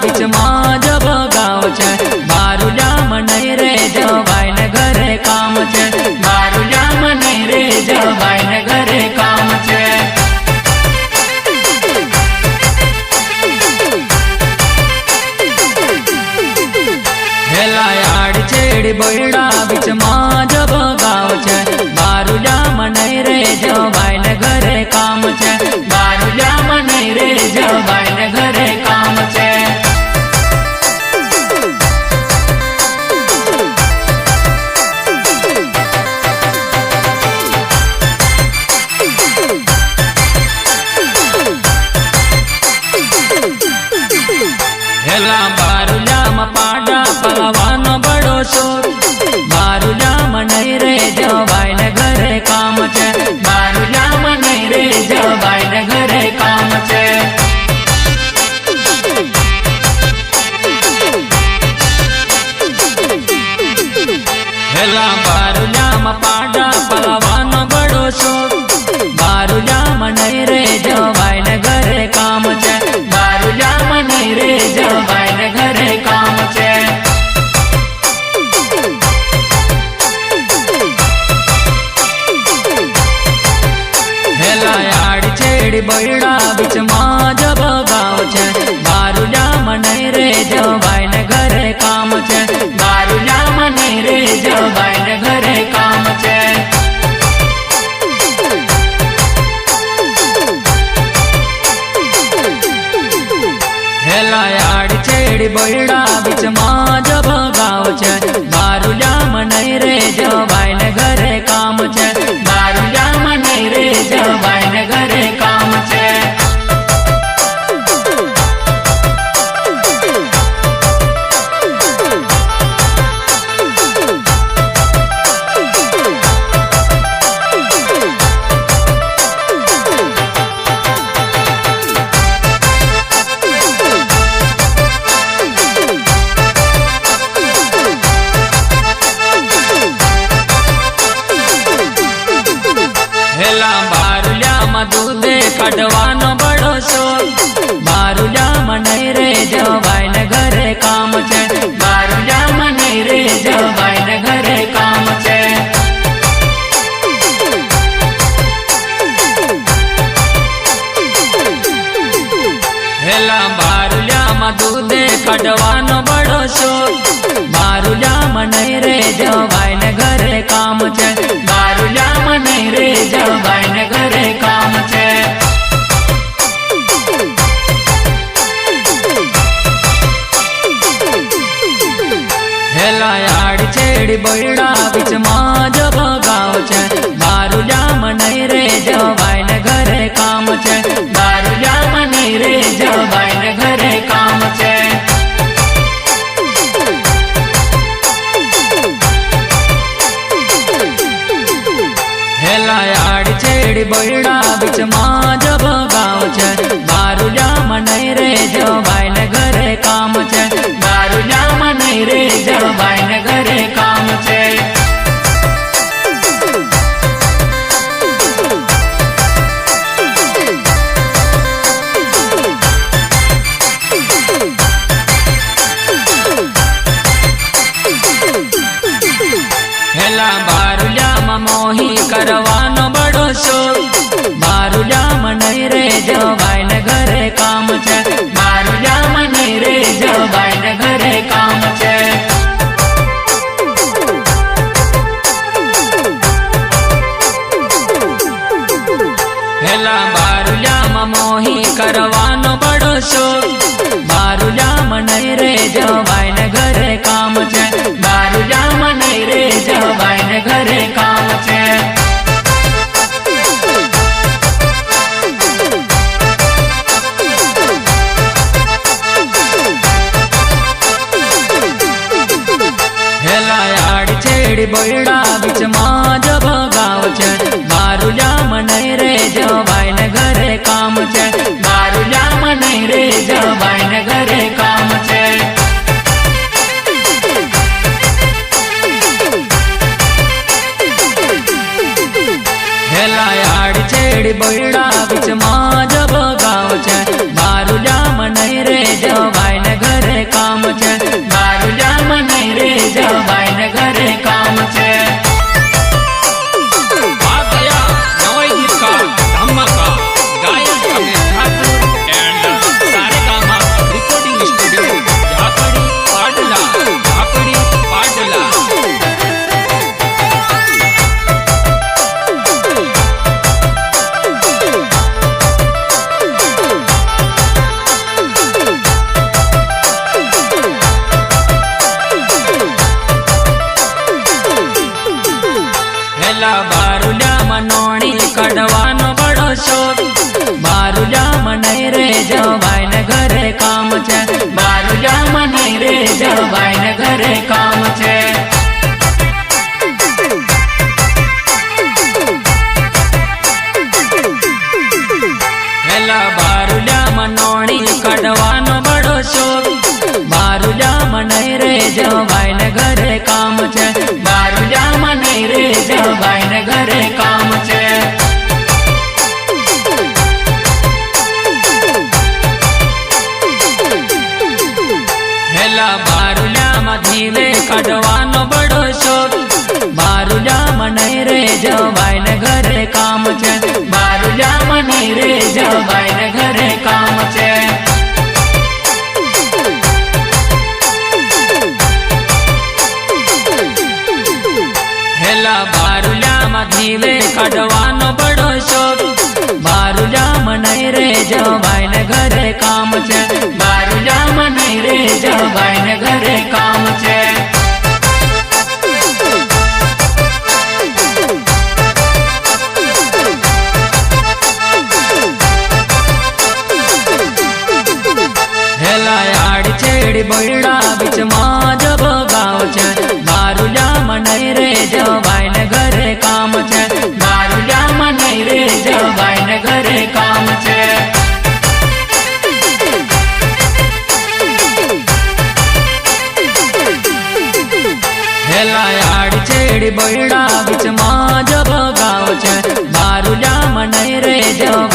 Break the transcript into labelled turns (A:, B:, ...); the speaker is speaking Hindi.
A: बीच में जब गाँव छे मारू जाम नहीं रे जवाई ने घरे काम छे मारू जाम नहीं रे जवाई ने घरे काम छे। हेला याड छेड़ी बोयड़ा बीच में जब गाँव छे मारू जाम नहीं रे जवाई ने घरे काम छे मारू जाम नहीं रे जवाई ने घरे काम छे। हेला बारू जाम पाडा पलवानो बड़ो शोर मारू जाम नहीं रे जवाई ने घरे काम छे मारू जाम नहीं रे जवाई ने घरे काम छे। हेला बारू जाम पाडा पलवानो बड़ो शोर मारू जाम नहीं रे जवाई ने घरे काम छे मारू जाम नहीं रे जवाई ने घरे काम छे। हेला याड छेड़ी बोयड़ा बीच में जब गाँव छे मारू जाम नहीं रे जवाई ने घरे काम छे मारू जाम नहीं रे जवाई ने घरे काम छे। हेला याड छेड़ी बोयड़ा बीच में जब गाँव छे मारू जाम नहीं रे जवाई ने घरे काम छे मारू जाम नहीं रे जवाई ने घरे काम छे। हेला बारुल्या में दूधे कटवानो बड़ो शोर मारू जाम नहीं रे जवाई ने घरे काम छे मारू जाम नहीं रे जवाई ने घरे काम छे। हेला बारुल्या में दूधे कटवानो बड़ो शोर मारू जाम नहीं रे जवाई ने घरे काम छे मारू जाम नहीं रे जवाई ने घरे काम छे। हेला याड छेड़ी बोयड़ा बीच में जब गाँव छे मारू जाम नहीं रे जवाई ने घरे काम छे मारू जाम नहीं रे जवाई ने घरे काम छे। हेला याड छेड़ी बोयड़ा बीच में जब गाँव छे मारू जाम नहीं रे जवाई ने घरे काम छे मारू जाम नहीं रे जवाई ने घरे काम छे। हेला बारुल्या में मोही करवानो बड़ो शोर मारू जाम नहीं रे जवाई ने घरे काम छे मारू जाम नहीं रे जवाई ने घरे काम छे। हेला बारुल्या में मोही करवानो बड़ो शोर मारू जाम नहीं रे जवाई ने घरे काम छे मारू जाम नहीं रे जवाई ने घरे काम छे। हेला याड छेड़ी बोयड़ा बीच में जब गाँव छे मारू जाम नहीं रे जवाई ने घरे काम छे मारू जाम नहीं रे जवाई ने घरे काम छे। हेला याड छेड़ी बोयड़ा बीच में जब गाँव छे मारू जाम नहीं रे जवाई ने घरे काम छे बारुलियामां नहीं रे जवाय ने घरे काम छे।
B: आ गया नवा गीतकार धमाका गायक Amit Thakur and Saregama recording studio झापड़ी पाटला झापड़ी पाटला।
A: हेला बारुलियामां नोणी कढवानो बड़ो शौक बारुलियामां नहीं रे जवाय ने घरे काम छे बारुलियामां नहीं रे जवाय ने घरे काम छे। हेला बारुलियामां नोणी कढवानो बड़ो शौक बारुलियामां नहीं रे जवाय ने घरे काम छे बारुलियामां नहीं रे जवाय ने घरे काम छे। हेला बारुलियामां धीवे कढवानो बड़ो शौक बारुलियामां नहीं रे जवाय ने घरे काम छे बारुलियामां नहीं रे जवाय ने घरे काम छे। हेला बारुलियामां धीवे कढवानो बड़ो शौक बारुलियामां नहीं रे जवाय ने घरे काम छे बारुलियामां नहीं रे जवाय ने घरे काम छे। हेला आड़ छेड़ी बड़ा बीच मां जब गाव छे बारुलियामां नहीं रे जवाय ने घरे काम छे बारुलियामां नहीं रे जवाय ने घरे काम छे। हेला आड़ छेड़ी बड़ा बीच मां जब गाव छे बारुलियामां नहीं रे जवाय